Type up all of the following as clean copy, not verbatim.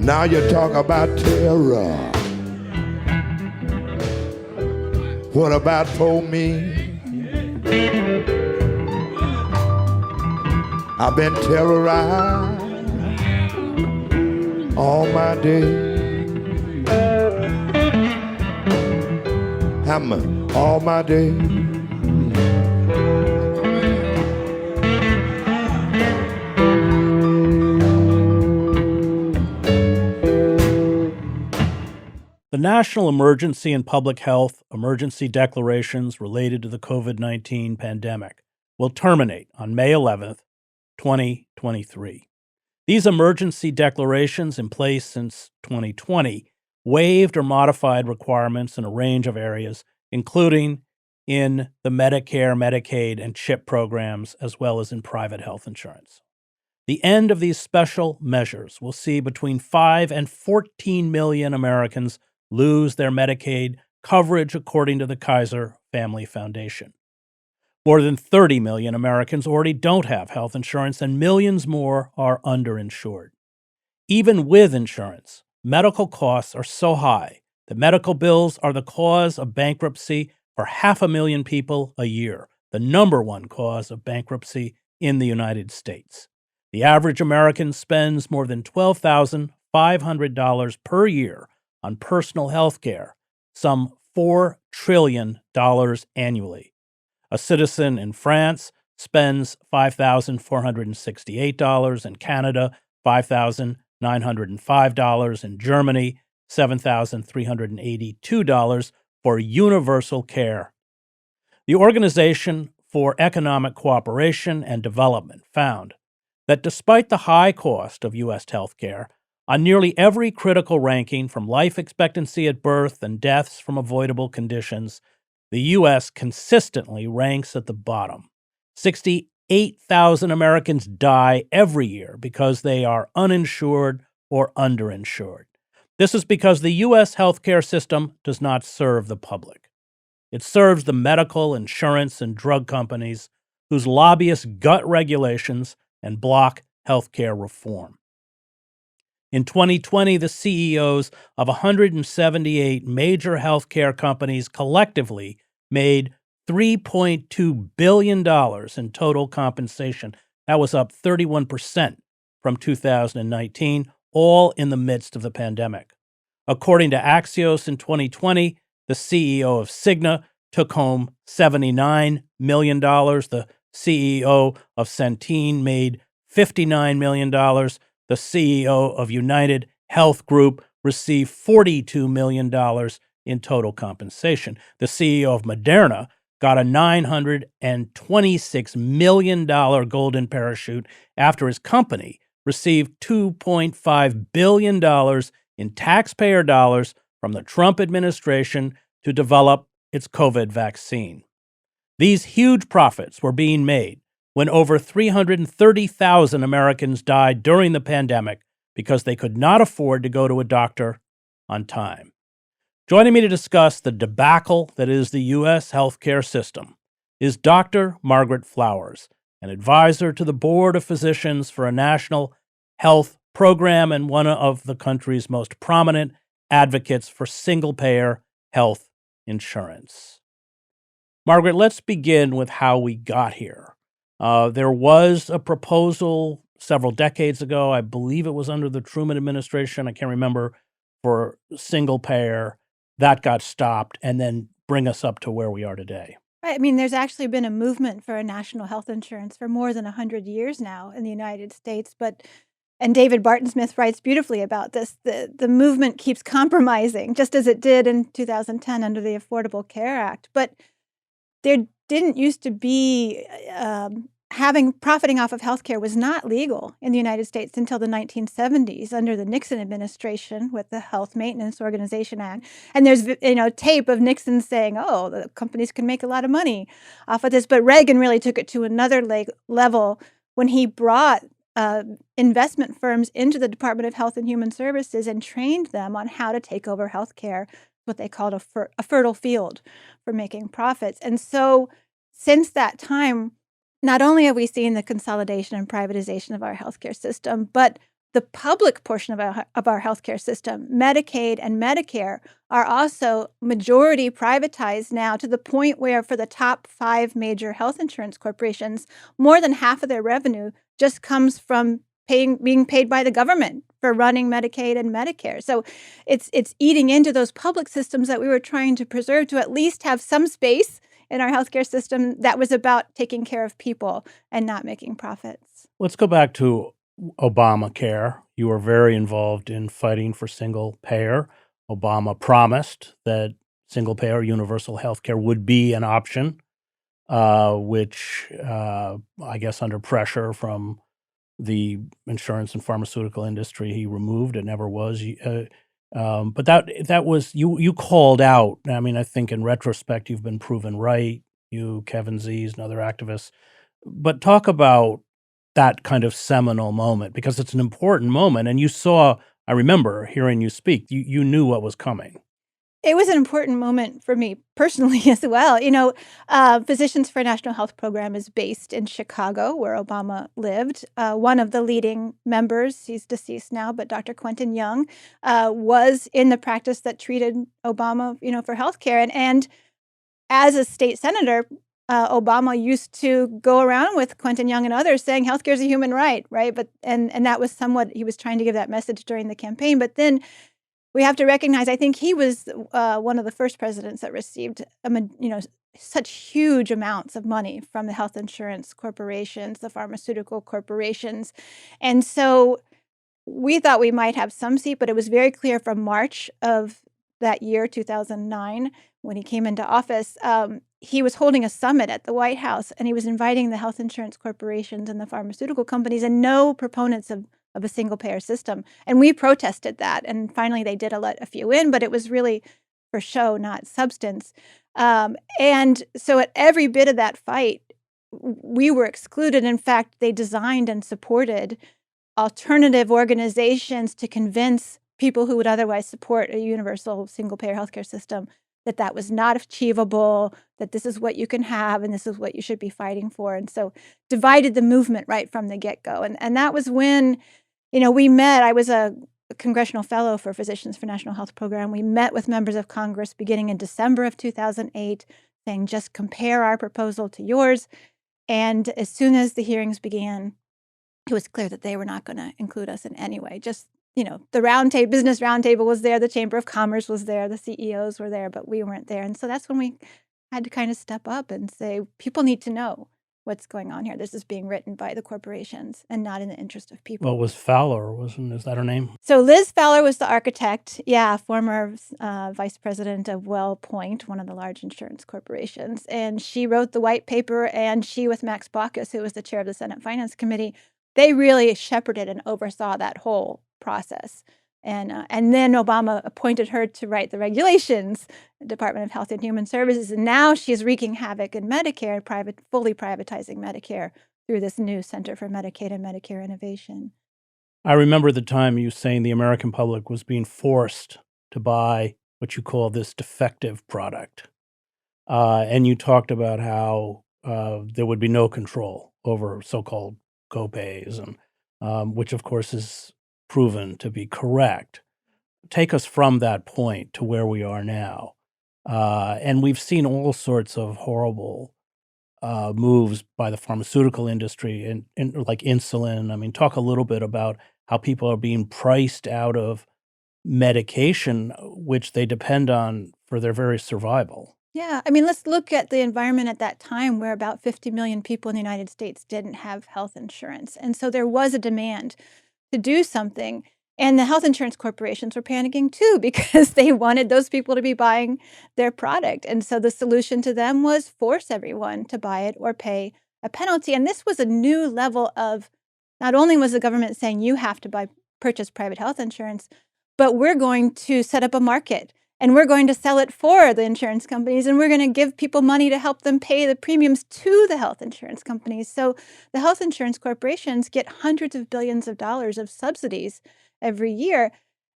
Now you talk about terror. What about for me? I've been terrorized all my day. All my day. The national emergency and public health emergency declarations related to the COVID-19 pandemic will terminate on May 11th, 2023. These emergency declarations, in place since 2020, waived or modified requirements in a range of areas, including in the Medicare, Medicaid, and CHIP programs, as well as in private health insurance. The end of these special measures will see between 5 and 14 million Americans lose their Medicaid coverage, according to the Kaiser Family Foundation. More than 30 million Americans already don't have health insurance, and millions more are underinsured. Even with insurance, medical costs are so high that medical bills are the cause of bankruptcy for 500,000 people a year, the number one cause of bankruptcy in the United States. The average American spends more than $12,500 per year on personal health care, some $4 trillion annually. A citizen in France spends $5,468, in Canada $5,905, in Germany $7,382 for universal care. The Organization for Economic Cooperation and Development found that despite the high cost of U.S. health care, on nearly every critical ranking, from life expectancy at birth and deaths from avoidable conditions, the U.S. consistently ranks at the bottom. 68,000 Americans die every year because they are uninsured or underinsured. This is because the U.S. healthcare system does not serve the public. It serves the medical, insurance, and drug companies whose lobbyists gut regulations and block healthcare reform. In 2020, the CEOs of 178 major healthcare companies collectively made $3.2 billion in total compensation. That was up 31% from 2019, all in the midst of the pandemic. According to Axios, in 2020, the CEO of Cigna took home $79 million. The CEO of Centene made $59 million. The CEO of United Health Group received $42 million in total compensation. The CEO of Moderna got a $926 million golden parachute after his company received $2.5 billion in taxpayer dollars from the Trump administration to develop its COVID vaccine. These huge profits were being made when over 330,000 Americans died during the pandemic because they could not afford to go to a doctor on time. Joining me to discuss the debacle that is the U.S. healthcare system is Dr. Margaret Flowers, an advisor to the Board of Physicians for a national health program and one of the country's most prominent advocates for single-payer health insurance. Margaret, let's begin with how we got here. There was a proposal several decades ago, I believe it was under the Truman administration, I can't remember, for single payer. That got stopped, and then bring us up to where we are today. Right. I mean, there's actually been a movement for a national health insurance for more than 100 years now in the United States. And David Barton-Smith writes beautifully about this. The movement keeps compromising, just as it did in 2010 under the Affordable Care Act. But there didn't used to be profiting off of healthcare was not legal in the United States until the 1970s under the Nixon administration with the Health Maintenance Organization Act. And there's tape of Nixon saying, "Oh, the companies can make a lot of money off of this." But Reagan really took it to another level when he brought investment firms into the Department of Health and Human Services and trained them on how to take over healthcare, what they called a fertile field for making profits. And so since that time, not only have we seen the consolidation and privatization of our healthcare system, but the public portion of our healthcare system, Medicaid and Medicare, are also majority privatized now, to the point where for the top 5 major health insurance corporations, more than half of their revenue just comes from being paid by the government for running Medicaid and Medicare. So it's eating into those public systems that we were trying to preserve, to at least have some space in our healthcare system that was about taking care of people and not making profits. Let's go back to Obamacare. You were very involved in fighting for single payer. Obama promised that single payer universal health care would be an option, which I guess under pressure from the insurance and pharmaceutical industry, he removed. It never was. But that was, you called out. I mean, I think in retrospect, you've been proven right. You, Kevin Zees, and other activists. But talk about that kind of seminal moment, because it's an important moment. And you saw, I remember hearing you speak, you knew what was coming. It was an important moment for me personally as well. Physicians for a National Health Program is based in Chicago, where Obama lived. One of the leading members, he's deceased now, but Dr. Quentin Young, was in the practice that treated Obama, for healthcare. And as a state senator, Obama used to go around with Quentin Young and others saying healthcare is a human right, right? But and that was somewhat, he was trying to give that message during the campaign. But then we have to recognize, I think he was one of the first presidents that received, such huge amounts of money from the health insurance corporations, the pharmaceutical corporations. And so we thought we might have some seat, but it was very clear from March of that year, 2009, when he came into office, he was holding a summit at the White House, and he was inviting the health insurance corporations and the pharmaceutical companies, and no proponents of a single-payer system. And we protested that, and finally they did let a few in, but it was really for show, not substance. And so at every bit of that fight, we were excluded. In fact, they designed and supported alternative organizations to convince people who would otherwise support a universal single-payer healthcare system that was not achievable, that this is what you can have and this is what you should be fighting for. And so divided the movement right from the get-go. And that was when, we met. I was a congressional fellow for Physicians for National Health Program. We met with members of Congress beginning in December of 2008, saying, just compare our proposal to yours. And as soon as the hearings began, it was clear that they were not going to include us in any way. Just, the business roundtable was there, the Chamber of Commerce was there, the CEOs were there, but we weren't there. And so that's when we had to kind of step up and say, people need to know what's going on here. This is being written by the corporations and not in the interest of people. Well, was Fowler, is that her name? So Liz Fowler was the architect, former vice president of WellPoint, one of the large insurance corporations. And she wrote the white paper, and she, with Max Baucus, who was the chair of the Senate Finance Committee, they really shepherded and oversaw that whole process. And then Obama appointed her to write the regulations, the Department of Health and Human Services. And now she's wreaking havoc in Medicare, fully privatizing Medicare through this new Center for Medicaid and Medicare Innovation. I remember the time you saying the American public was being forced to buy what you call this defective product. And you talked about how there would be no control over so-called copays, and which of course is proven to be correct. Take us from that point to where we are now. And we've seen all sorts of horrible moves by the pharmaceutical industry and like insulin. I mean, talk a little bit about how people are being priced out of medication, which they depend on for their very survival. Yeah, I mean, let's look at the environment at that time where about 50 million people in the United States didn't have health insurance. And so there was a demand to do something. And the health insurance corporations were panicking too, because they wanted those people to be buying their product. And so the solution to them was force everyone to buy it or pay a penalty. And this was a new level of, not only was the government saying you have to purchase private health insurance, but we're going to set up a market. And we're going to sell it for the insurance companies, and we're going to give people money to help them pay the premiums to the health insurance companies. So the health insurance corporations get hundreds of billions of dollars of subsidies every year.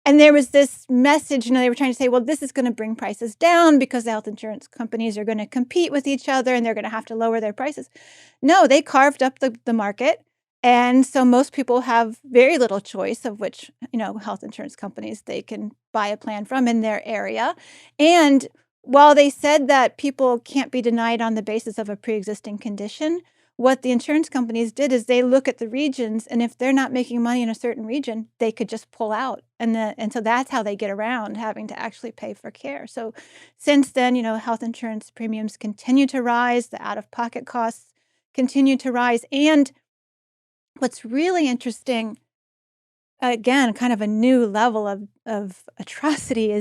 And there was this message, they were trying to say, well, this is going to bring prices down because the health insurance companies are going to compete with each other and they're going to have to lower their prices. No, they carved up the market, And so most people have very little choice of which, health insurance companies they can buy a plan from in their area. And while they said that people can't be denied on the basis of a pre-existing condition, what the insurance companies did is they look at the regions, and if they're not making money in a certain region, they could just pull out. And so that's how they get around having to actually pay for care. So since then, health insurance premiums continue to rise, the out-of-pocket costs continue to rise. And what's really interesting, again, kind of a new level of atrocity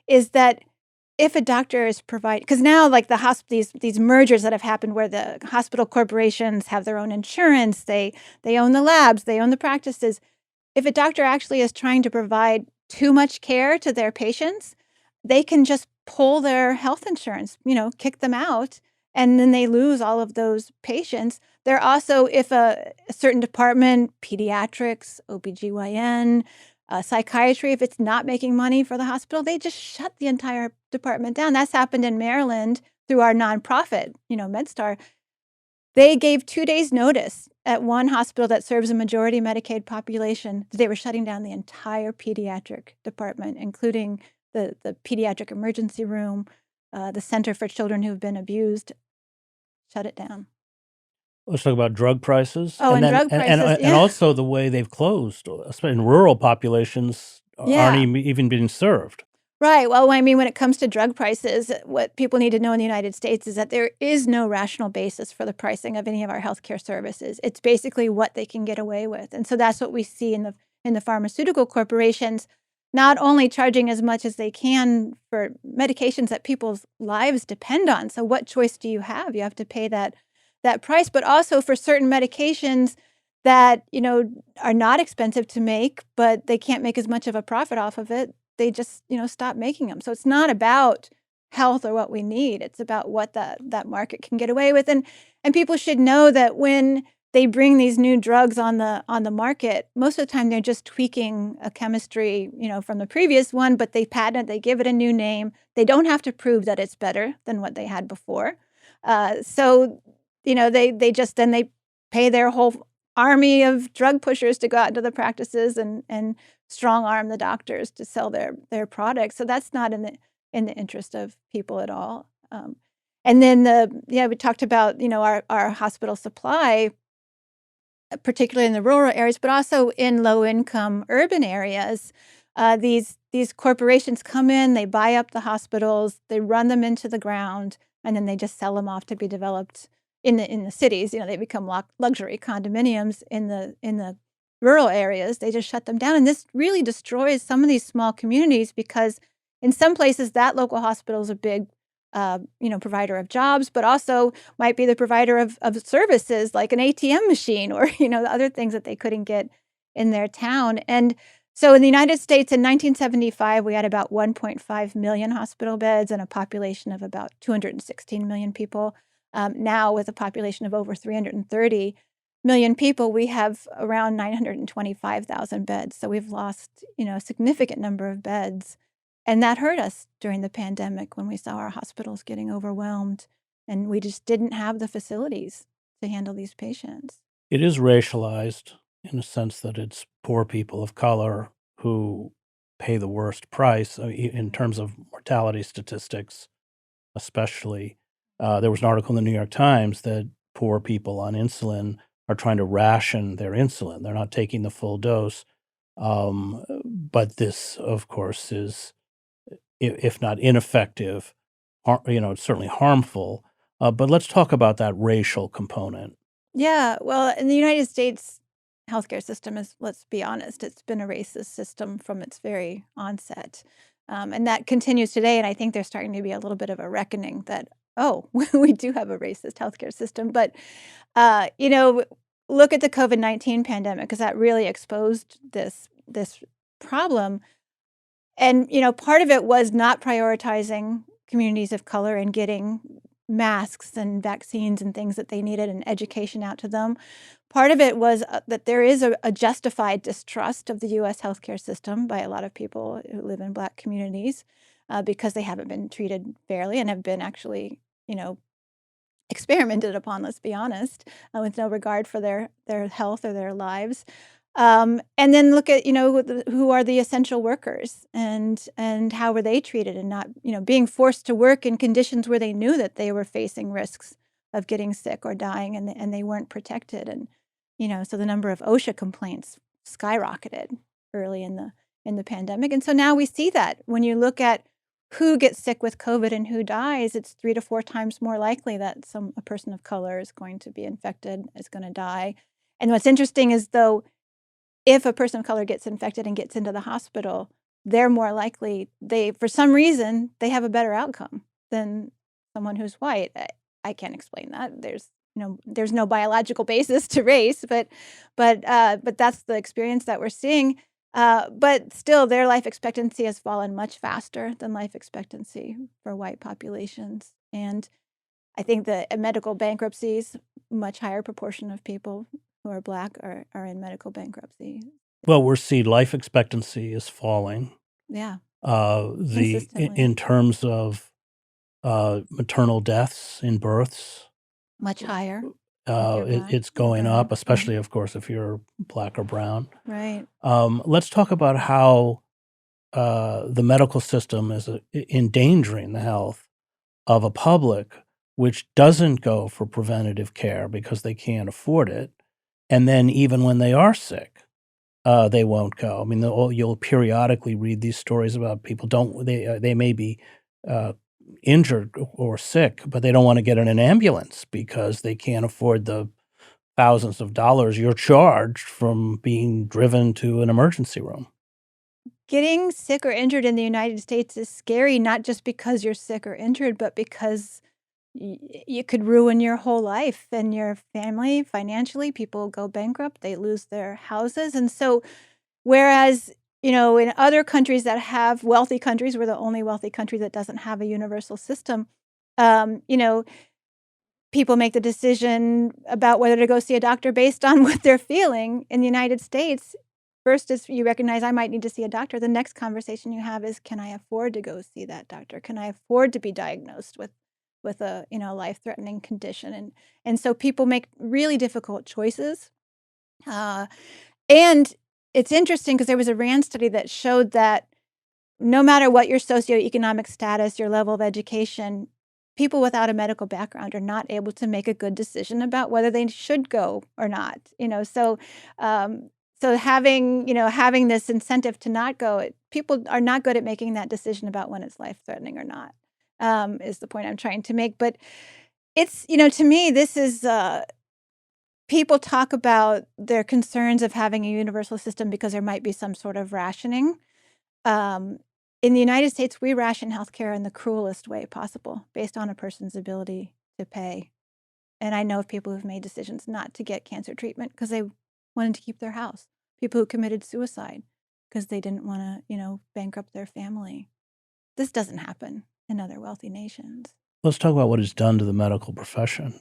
is that if a doctor is providing, because now like these mergers that have happened where the hospital corporations have their own insurance, they own the labs, they own the practices. If a doctor actually is trying to provide too much care to their patients, they can just pull their health insurance, kick them out, and then they lose all of those patients. They're also, if a certain department, pediatrics, OBGYN, psychiatry, if it's not making money for the hospital, they just shut the entire department down. That's happened in Maryland through our nonprofit, MedStar. They gave 2 days notice at one hospital that serves a majority Medicaid population. They were shutting down the entire pediatric department, including the pediatric emergency room, the Center for Children Who've Been Abused. Shut it down. Let's talk about drug prices. Oh, and drug prices, And also the way they've closed, especially in rural populations, Yeah. aren't even being served. Right. Well, I mean, when it comes to drug prices, what people need to know in the United States is that there is no rational basis for the pricing of any of our healthcare services. It's basically what they can get away with. And so that's what we see in the pharmaceutical corporations, not only charging as much as they can for medications that people's lives depend on. So what choice do you have? You have to pay that price, but also for certain medications that, are not expensive to make, but they can't make as much of a profit off of it. They just, stop making them. So it's not about health or what we need. It's about what that market can get away with. And people should know that when they bring these new drugs on the market, most of the time they're just tweaking a chemistry, from the previous one, but they patent it, they give it a new name. They don't have to prove that it's better than what they had before. So, they pay their whole army of drug pushers to go out into the practices and strong arm the doctors to sell their products. So that's not in the interest of people at all. And then we talked about, our hospital supply, particularly in the rural areas, but also in low-income urban areas. These corporations come in, they buy up the hospitals, they run them into the ground, and then they just sell them off to be developed in the cities. They become luxury condominiums in the rural areas. They just shut them down, and this really destroys some of these small communities because in some places that local hospital is a big provider of jobs, but also might be the provider of services like an ATM machine or, the other things that they couldn't get in their town. And so in the United States in 1975, we had about 1.5 million hospital beds and a population of about 216 million people. Now with a population of over 330 million people, we have around 925,000 beds. So we've lost, a significant number of beds. And that hurt us during the pandemic when we saw our hospitals getting overwhelmed and we just didn't have the facilities to handle these patients. It is racialized in a sense that it's poor people of color who pay the worst price in terms of mortality statistics, especially. There was an article in the New York Times that poor people on insulin are trying to ration their insulin. They're not taking the full dose. But this, of course, is, if not ineffective, it's certainly harmful. But let's talk about that racial component. Yeah, well, in the United States, healthcare system is, let's be honest, it's been a racist system from its very onset. And that continues today. And I think there's starting to be a little bit of a reckoning that, oh, we do have a racist healthcare system. But, look at the COVID-19 pandemic because that really exposed this problem. And, part of it was not prioritizing communities of color and getting masks and vaccines and things that they needed and education out to them. Part of it was that there is a justified distrust of the U.S. healthcare system by a lot of people who live in Black communities because they haven't been treated fairly and have been actually, experimented upon, let's be honest, with no regard for their health or their lives. And then look at, who are the essential workers and how were they treated and not, being forced to work in conditions where they knew that they were facing risks of getting sick or dying and they weren't protected. And, so the number of OSHA complaints skyrocketed early in the pandemic. And so now we see that when you look at who gets sick with COVID and who dies, it's 3 to 4 times more likely that a person of color is going to be infected, is going to die. And what's interesting is, though, if a person of color gets infected and gets into the hospital, they're more likely, for some reason, they have a better outcome than someone who's white. I can't explain that. There's no biological basis to race, but that's the experience that we're seeing. But still, their life expectancy has fallen much faster than life expectancy for white populations. And I think that medical bankruptcies, much higher proportion of people who are Black are in medical bankruptcy. Well, we're seeing life expectancy is falling. Yeah, In consistently. terms of maternal deaths in births, Much higher if you're Black it's or going brown. up, especially, of course, if you're Black or brown. Right. Let's talk about how the medical system is endangering the health of a public which doesn't go for preventative care because they can't afford it. And then even when they are sick, they won't go. I mean, you'll periodically read these stories about people they may be injured or sick, but they don't want to get in an ambulance because they can't afford the thousands of dollars you're charged from being driven to an emergency room. Getting sick or injured in the United States is scary, not just because you're sick or injured, but because you could ruin your whole life and your family financially. People go bankrupt, they lose their houses. And so, whereas, in other countries that have wealthy countries, we're the only wealthy country that doesn't have a universal system, um, you know, people make the decision about whether to go see a doctor based on what they're feeling. In the United States, first is you recognize I might need to see a doctor. The next conversation you have is, can I afford to go see that doctor? Can I afford to be diagnosed with a life-threatening condition? And so people make really difficult choices. And it's interesting because there was a RAND study that showed that no matter what your socioeconomic status, your level of education, people without a medical background are not able to make a good decision about whether they should go or not. So having this incentive to not go, people are not good at making that decision about when it's life-threatening or not, is the point I'm trying to make. But it's, to me, this is, people talk about their concerns of having a universal system because there might be some sort of rationing. In the United States, we ration healthcare in the cruelest way possible based on a person's ability to pay. And I know of people who've made decisions not to get cancer treatment because they wanted to keep their house. People who committed suicide because they didn't want to, bankrupt their family. This doesn't happen in other wealthy nations. Let's talk about what it's done to the medical profession.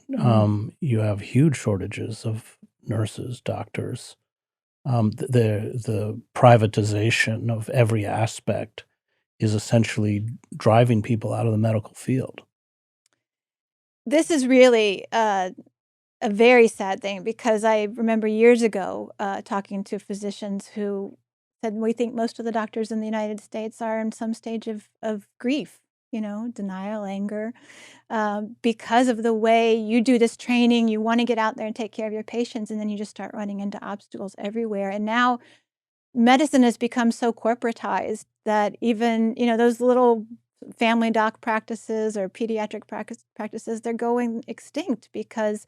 You have huge shortages of nurses, doctors. The privatization of every aspect is essentially driving people out of the medical field. This is really a very sad thing because I remember years ago talking to physicians who said, we think most of the doctors in the United States are in some stage of grief, denial, anger, because of the way you do this training. You want to get out there and take care of your patients, and then you just start running into obstacles everywhere. And now medicine has become so corporatized that even, those little family doc practices or pediatric practices, they're going extinct because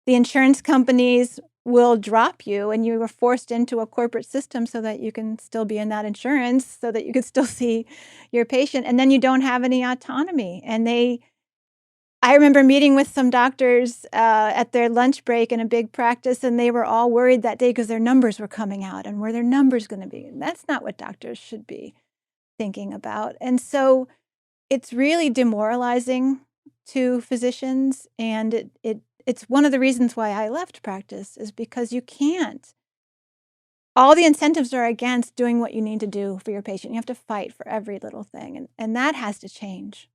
the insurance companies will drop you and you are forced into a corporate system so that you can still be in that insurance, so that you can still see your patient, and then you don't have any autonomy. And I remember meeting with some doctors at their lunch break in a big practice, and they were all worried that day because their numbers were coming out, and where their numbers going to be. And that's not what doctors should be thinking about. And so it's really demoralizing to physicians, and it's one of the reasons why I left practice, is because you can't. All the incentives are against doing what you need to do for your patient. You have to fight for every little thing, and that has to change.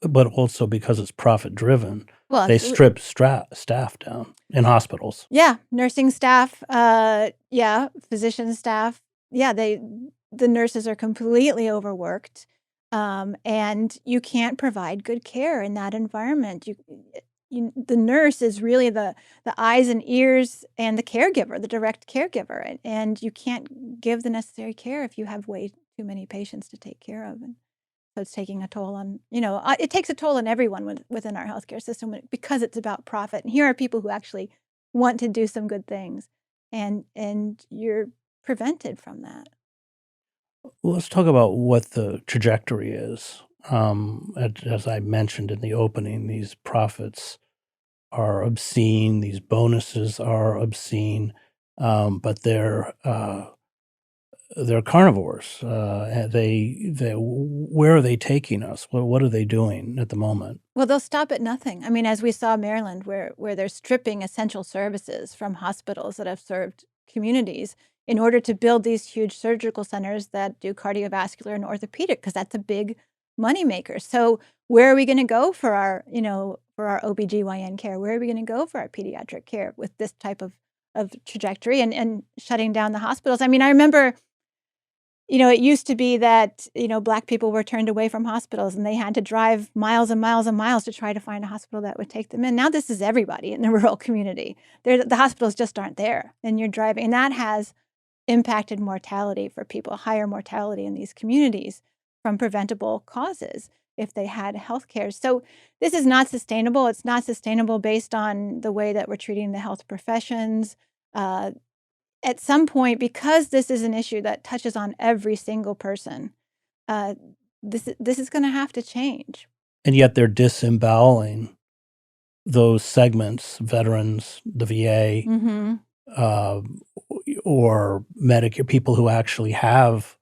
but also because it's profit driven, Well, they absolutely. strip staff down in hospitals. Yeah, nursing staff, yeah, physician staff. Yeah, the nurses are completely overworked, and you can't provide good care in that environment. The nurse is really the eyes and ears and the caregiver, the direct caregiver, and you can't give the necessary care if you have way too many patients to take care of, and so it's taking a toll on, it takes a toll on everyone within our healthcare system because it's about profit. And here are people who actually want to do some good things, and you're prevented from that. Well, let's talk about what the trajectory is. As I mentioned in the opening, these profits are obscene. These bonuses are obscene, but they're carnivores. Where are they taking us? What are they doing at the moment? Well, they'll stop at nothing. I mean, as we saw Maryland, where they're stripping essential services from hospitals that have served communities in order to build these huge surgical centers that do cardiovascular and orthopedic, because that's a big moneymaker. So where are we going to go for our, for our OBGYN care? Where are we going to go for our pediatric care with this type of trajectory and shutting down the hospitals? I mean, I remember, it used to be that, Black people were turned away from hospitals and they had to drive miles and miles and miles to try to find a hospital that would take them in. Now this is everybody in the rural community. The hospitals just aren't there, and you're driving. And that has impacted mortality for people, higher mortality in these communities from preventable causes if they had health care. So this is not sustainable. It's not sustainable based on the way that we're treating the health professions. At some point, because this is an issue that touches on every single person, uh, this is going to have to change. And yet they're disemboweling those segments, veterans, the VA, Mm-hmm. uh, or Medicare, people who actually have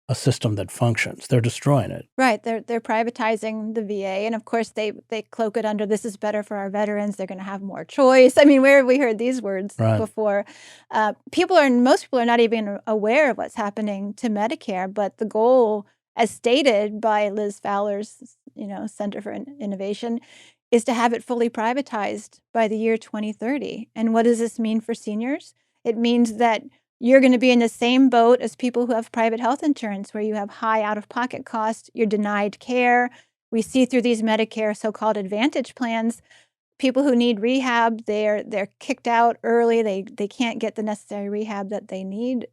a system that functions. They're destroying it. Right, they're privatizing the VA, and of course they cloak it under this is better for our veterans. They're going to have more choice. I mean, where have we heard these words Right. before? Most people are not even aware of what's happening to Medicare. But the goal, as stated by Liz Fowler's, Center for Innovation, is to have it fully privatized by the year 2030. And what does this mean for seniors? It means that you're going to be in the same boat as people who have private health insurance, where you have high out-of-pocket costs, you're denied care. We see through these Medicare so-called Advantage plans, people who need rehab, they're kicked out early. They can't get the necessary rehab that they need.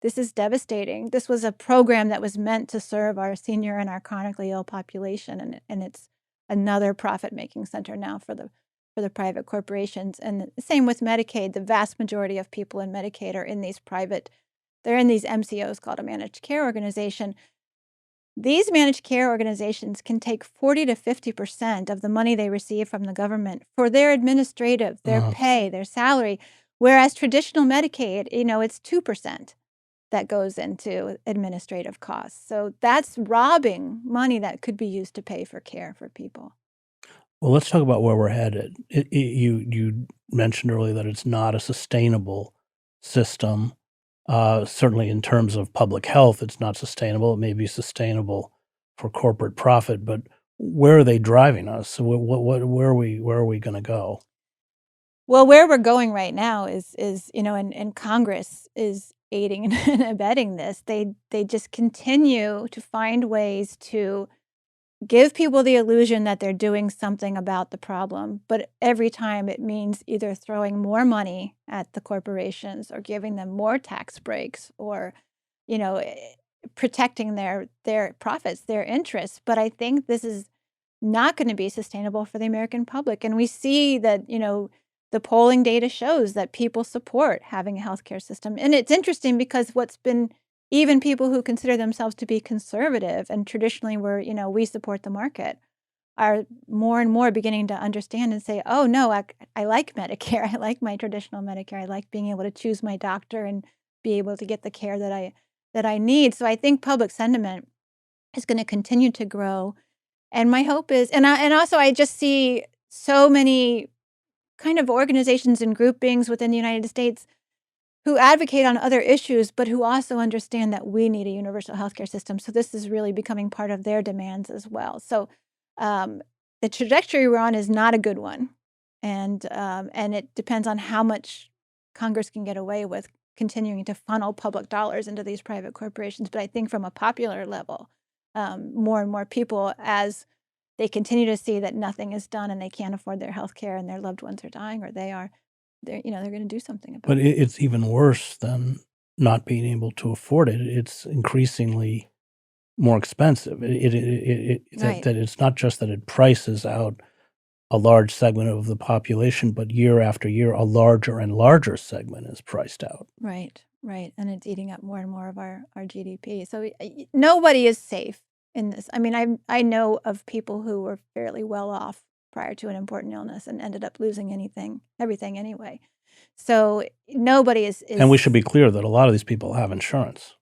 This is devastating. This was a program that was meant to serve our senior and our chronically ill population, and it's another profit-making center now for the private corporations. And the same with Medicaid. The vast majority of people in Medicaid are in these they're in these MCOs called a managed care organization. These managed care organizations can take 40 to 50% of the money they receive from the government for their administrative, their pay, their salary, whereas traditional Medicaid, it's 2% that goes into administrative costs. So that's robbing money that could be used to pay for care for people. Well, let's talk about where we're headed. You mentioned earlier that it's not a sustainable system. Certainly, in terms of public health, it's not sustainable. It may be sustainable for corporate profit, but where are they driving us? So where are we going to go? Well, where we're going right now is and Congress is aiding and abetting this. They just continue to find ways to give people the illusion that they're doing something about the problem, but every time it means either throwing more money at the corporations or giving them more tax breaks or, you know, eh, protecting their profits, their interests. But I think this is not going to be sustainable for the American public. And we see that, the polling data shows that people support having a healthcare system. And it's interesting because even people who consider themselves to be conservative and traditionally we support the market are more and more beginning to understand and say, oh, no, I like Medicare. I like my traditional Medicare. I like being able to choose my doctor and be able to get the care that I need. So I think public sentiment is going to continue to grow. And my hope is, and also I just see so many kind of organizations and groupings within the United States who advocate on other issues, but who also understand that we need a universal healthcare system. So this is really becoming part of their demands as well. So The trajectory we're on is not a good one, and it depends on how much Congress can get away with continuing to funnel public dollars into these private corporations. But I think from a popular level, more and more people, as they continue to see that nothing is done and they can't afford their health care and their loved ones are dying, or they're going to do something about But it. it's even worse than not being able to afford it. It's increasingly more expensive. Right. That it's not just that it prices out a large segment of the population, but year after year, a larger and larger segment is priced out. Right, right. And it's eating up more and more of our GDP. So nobody is safe in this. I mean, I know of people who were fairly well off prior to an important illness and ended up losing everything anyway. So nobody is. And we should be clear that a lot of these people have insurance.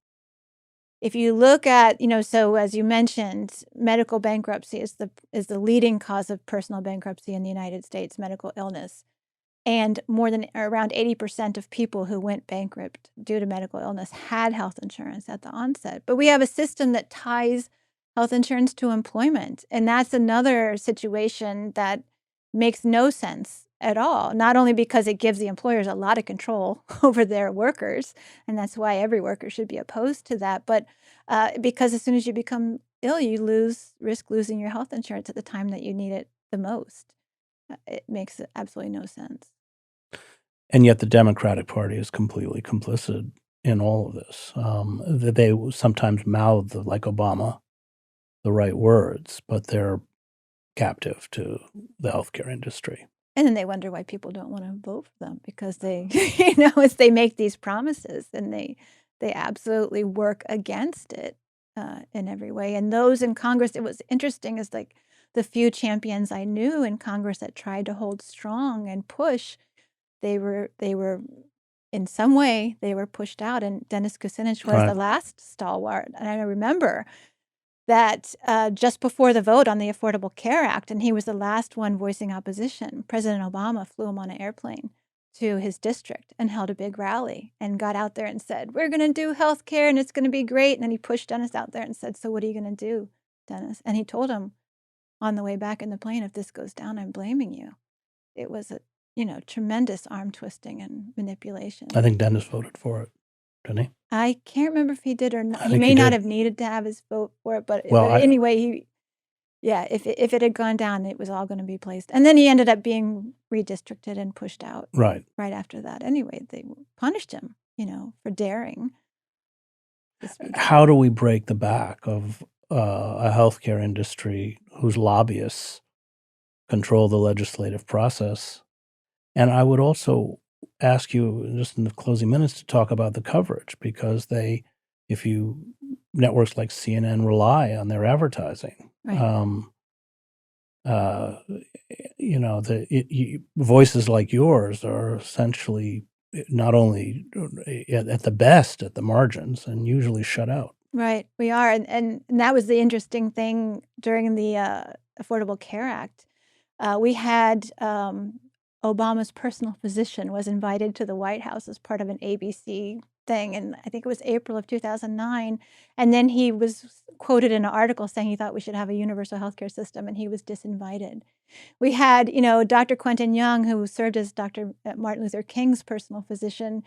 If you look at, so as you mentioned, medical bankruptcy is the leading cause of personal bankruptcy in the United States, medical illness. And more than around 80% of people who went bankrupt due to medical illness had health insurance at the onset. But we have a system that ties health insurance to employment. And that's another situation that makes no sense at all, not only because it gives the employers a lot of control over their workers, and that's why every worker should be opposed to that, but because as soon as you become ill, you risk losing your health insurance at the time that you need it the most. It makes absolutely no sense. And yet the Democratic Party is completely complicit in all of this. They sometimes mouth, like Obama, the right words, but they're captive to the healthcare industry. And then they wonder why people don't want to vote for them, because they, as they make these promises and they absolutely work against it in every way. And those in Congress, it was interesting, is like the few champions I knew in Congress that tried to hold strong and push, they were in some way they were pushed out. And Dennis Kucinich was the last stalwart. And I remember that just before the vote on the Affordable Care Act, and he was the last one voicing opposition, President Obama flew him on an airplane to his district and held a big rally and got out there and said, "We're going to do health care and it's going to be great." And then he pushed Dennis out there and said, "So what are you going to do, Dennis?" And he told him on the way back in the plane, "If this goes down, I'm blaming you." It was a tremendous arm twisting and manipulation. I think Dennis voted for it, didn't he? I can't remember if he did or not. I He think may he not did. have needed to have his vote for it, but Well, anyway, if it had gone down, it was all going to be placed. And then he ended up being redistricted and pushed out right. after that. Anyway, they punished him, for daring to speak out. How do we break the back of a healthcare industry whose lobbyists control the legislative process? And I would also ask you, just in the closing minutes, to talk about the coverage, because networks like CNN rely on their advertising. Right. Voices like yours are essentially not only at the best at the margins and usually shut out. Right, we are, and that was the interesting thing during the Affordable Care Act. We had Obama's personal physician was invited to the White House as part of an ABC thing, and I think it was April of 2009. And then he was quoted in an article saying he thought we should have a universal healthcare system, and he was disinvited. We had, Dr. Quentin Young, who served as Dr. Martin Luther King's personal physician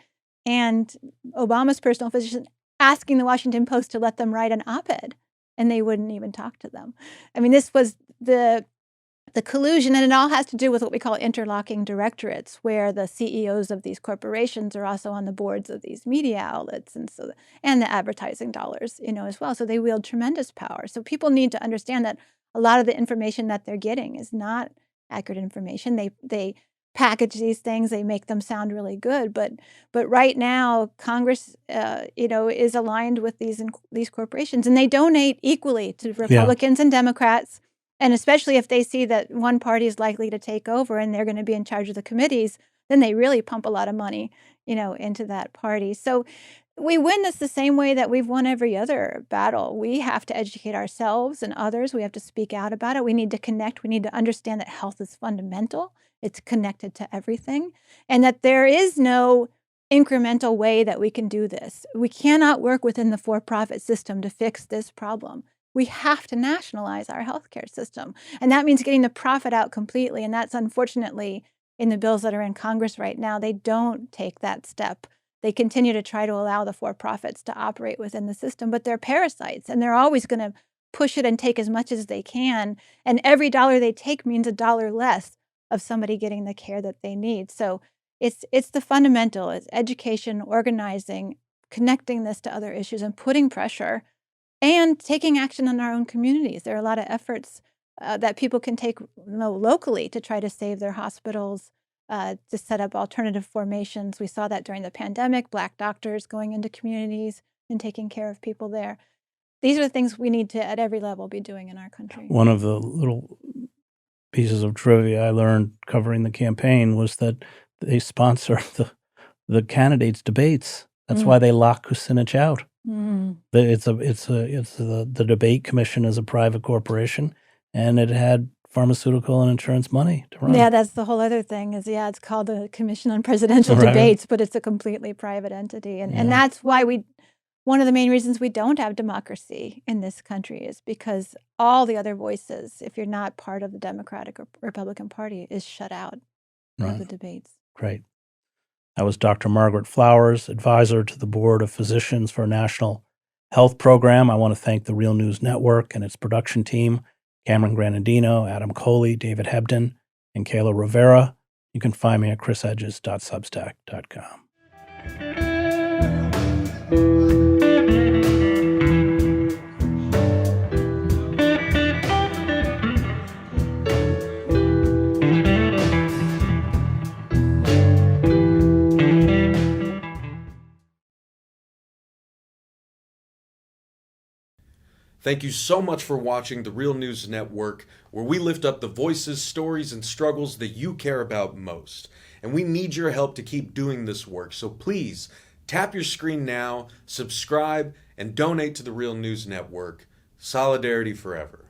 and Obama's personal physician, asking the Washington Post to let them write an op-ed, and they wouldn't even talk to them. I mean, this was the collusion, and it all has to do with what we call interlocking directorates, where the CEOs of these corporations are also on the boards of these media outlets, and the advertising dollars, as well. So they wield tremendous power. So people need to understand that a lot of the information that they're getting is not accurate information. They package these things, they make them sound really good, but right now Congress, is aligned with these corporations, and they donate equally to Republicans and Democrats. And especially if they see that one party is likely to take over and they're going to be in charge of the committees, then they really pump a lot of money, into that party. So we win this the same way that we've won every other battle. We have to educate ourselves and others. We have to speak out about it. We need to connect. We need to understand that health is fundamental. It's connected to everything, and that there is no incremental way that we can do this. We cannot work within the for-profit system to fix this problem. we have to nationalize our healthcare system. And that means getting the profit out completely. And that's unfortunately in the bills that are in Congress right now, they don't take that step. They continue to try to allow the for-profits to operate within the system, but they're parasites, and they're always going to push it and take as much as they can. And every dollar they take means a dollar less of somebody getting the care that they need. So it's the fundamental. It's education, organizing, connecting this to other issues, and putting pressure and taking action in our own communities. There are a lot of efforts that people can take locally to try to save their hospitals, to set up alternative formations. We saw that during the pandemic, Black doctors going into communities and taking care of people there. These are the things we need to, at every level, be doing in our country. One of the little pieces of trivia I learned covering the campaign was that they sponsor the candidates' debates. That's why they lock Kucinich out. The debate commission is a private corporation, and it had pharmaceutical and insurance money to run. Yeah, that's the whole other thing is, it's called the Commission on Presidential Right. Debates, but it's a completely private entity. And that's why one of the main reasons we don't have democracy in this country is because all the other voices, if you're not part of the Democratic or Republican Party, is shut out of the debates. Great. That was Dr. Margaret Flowers, advisor to the Board of Physicians for a National Health Program. I want to thank the Real News Network and its production team, Cameron Granadino, Adam Coley, David Hebden, and Kayla Rivera. You can find me at chrishedges.substack.com. Thank you so much for watching the Real News Network, where we lift up the voices, stories, and struggles that you care about most. And we need your help to keep doing this work. So please tap your screen now, subscribe, and donate to the Real News Network. Solidarity forever.